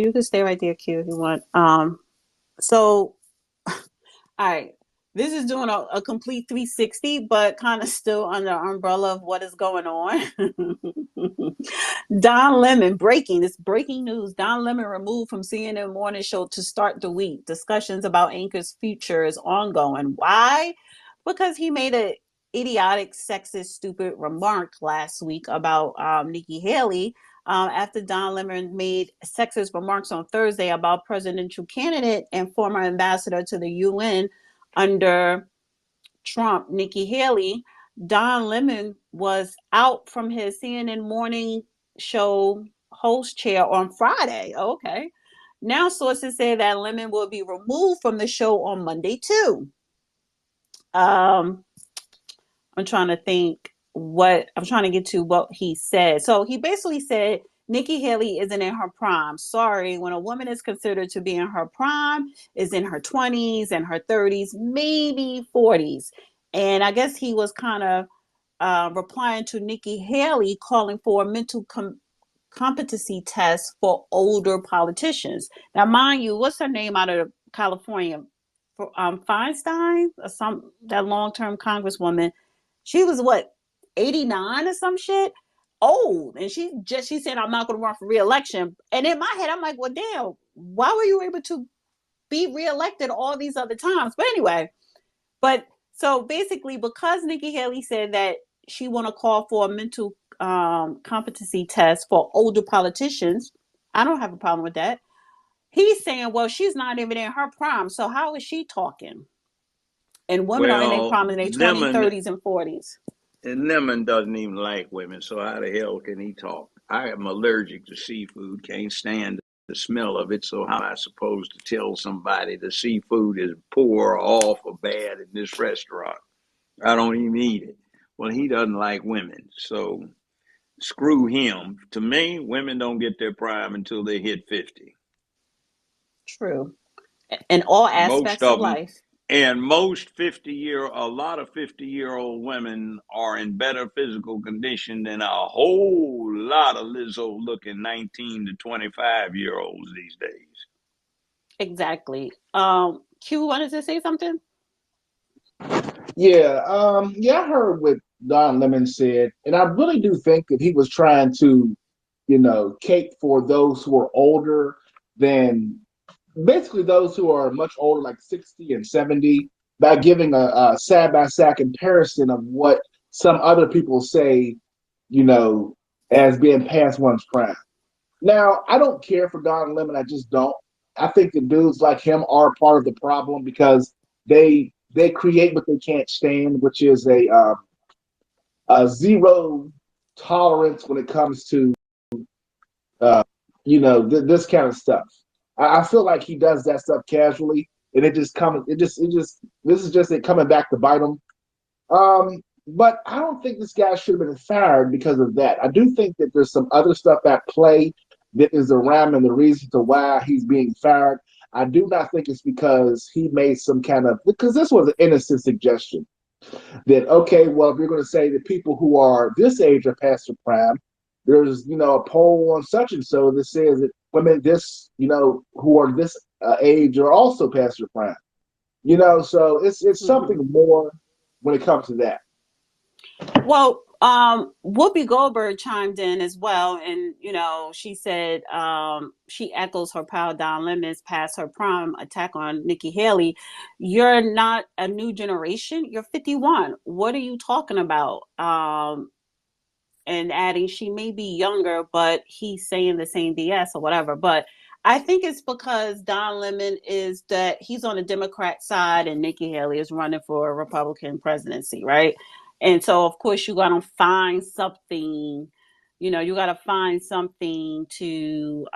You can stay right there, Q, if you want. So, all right. This is doing a complete 360, but kind of still under the umbrella of what is going on. Don Lemon, this breaking news. Don Lemon removed from CNN Morning Show to start the week. Discussions about Anchor's future is ongoing. Why? Because he made a idiotic, sexist, stupid remark last week about Nikki Haley after Don Lemon made sexist remarks on Thursday about presidential candidate and former ambassador to the UN under Trump, Nikki Haley. Don Lemon was out from his CNN Morning Show host chair on Friday. Okay. Now sources say that Lemon will be removed from the show on Monday too. I'm trying to get to what he said. So he basically said Nikki Haley isn't in her prime. Sorry, when a woman is considered to be in her prime, is in her 20s and her 30s, maybe 40s. And I guess he was kind of replying to Nikki Haley calling for a mental competency test for older politicians. Now, mind you, what's her name out of California? Feinstein, or that long-term congresswoman. She was what, 89 or some shit? Old. And she said, I'm not going to run for re-election. And in my head, I'm like, well, damn, why were you able to be re-elected all these other times? But anyway, so basically, because Nikki Haley said that she want to call for a mental competency test for older politicians, I don't have a problem with that. He's saying, well, she's not even in her prime, so how is she talking? And women are in their prime in their 20s, 30s, and 40s. And Lemon doesn't even like women, so how the hell can he talk? I am allergic to seafood, can't stand the smell of it, so how am I supposed to tell somebody the seafood is poor or off or bad in this restaurant? I don't even eat it. Well, he doesn't like women, so screw him. To me, women don't get their prime until they hit 50. True. In all aspects of life. And a lot of 50-year-old women are in better physical condition than a whole lot of Lizzo-looking 19 to 25-year-olds these days. Exactly. Q wanted to say something? Yeah, I heard what Don Lemon said, and I really do think that he was trying to, cape for those who are older than basically those who are much older, like 60 and 70, by giving a side-by-side comparison of what some other people say, as being past one's prime. Now, I don't care for Don Lemon. I just don't. I think the dudes like him are part of the problem because they create what they can't stand, which is a zero tolerance when it comes to this kind of stuff. I feel like he does that stuff casually, and this is just it coming back to bite him. But I don't think this guy should have been fired because of that. I do think that there's some other stuff at play that is around and the reason to why he's being fired. I do not think it's because he made because this was an innocent suggestion that, okay, well, if you're going to say that people who are this age are past their prime, there's, a poll on such and so that says that women who are this age are also past their prime. So it's something more when it comes to that. Well, Whoopi Goldberg chimed in as well, and she said she echoes her pal Don Lemon's past her prime attack on Nikki Haley. You're not a new generation. You're 51. What are you talking about? And adding, she may be younger, but he's saying the same BS or whatever. But I think it's because Don Lemon he's on the Democrat side and Nikki Haley is running for a Republican presidency, right? And so, of course, you got to find something, to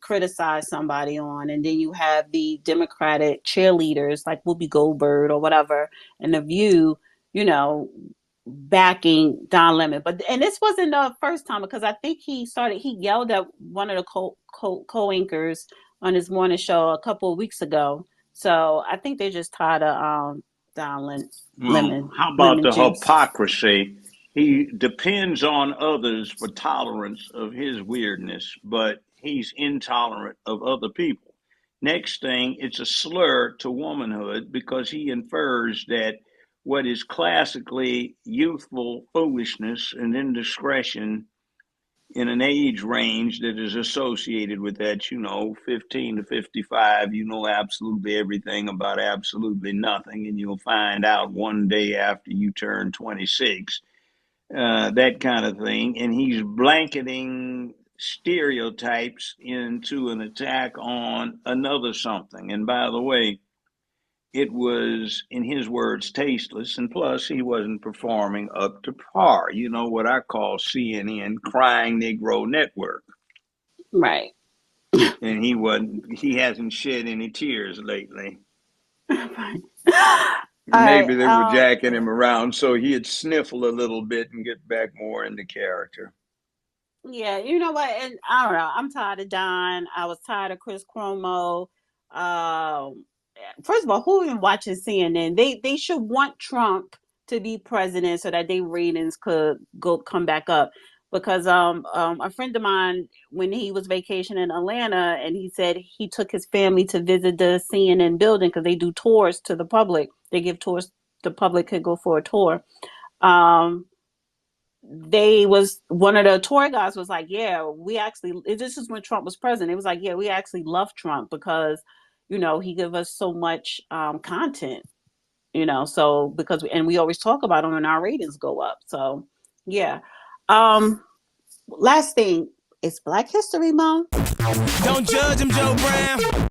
criticize somebody on. And then you have the Democratic cheerleaders like Whoopi Goldberg or whatever, and The View, backing Don Lemon. And this wasn't the first time, because I think he yelled at one of the co-anchors on his morning show a couple of weeks ago. So I think they just tired of Don Lemon. How about the hypocrisy? He depends on others for tolerance of his weirdness, but he's intolerant of other people. Next thing, it's a slur to womanhood because he infers that what is classically youthful foolishness and indiscretion in an age range that is associated with that, 15 to 55, you know absolutely everything about absolutely nothing, and you'll find out one day after you turn 26, that kind of thing. And he's blanketing stereotypes into an attack on another something. And by the way, it was, in his words, tasteless, and plus he wasn't performing up to par. You know what I call CNN crying Negro network. Right. And he hasn't shed any tears lately. Right. All Maybe right. they were jacking him around so he'd sniffle a little bit and get back more into character. Yeah, you know what? And I don't know. I'm tired of Don. I was tired of Chris Cuomo. First of all, who even watches CNN? They should want Trump to be president so that their ratings could come back up. Because a friend of mine, when he was vacationing in Atlanta, and he said he took his family to visit the CNN building because they do tours to the public. They give tours, the public could go for a tour. They was one of the tour guys was like, yeah, we actually, this is when Trump was president. It was like, yeah, we actually love Trump because, he give us so much content, so because, and we always talk about him and our ratings go up. So yeah. Last thing, it's Black History Month. Don't judge him, Joe Brown.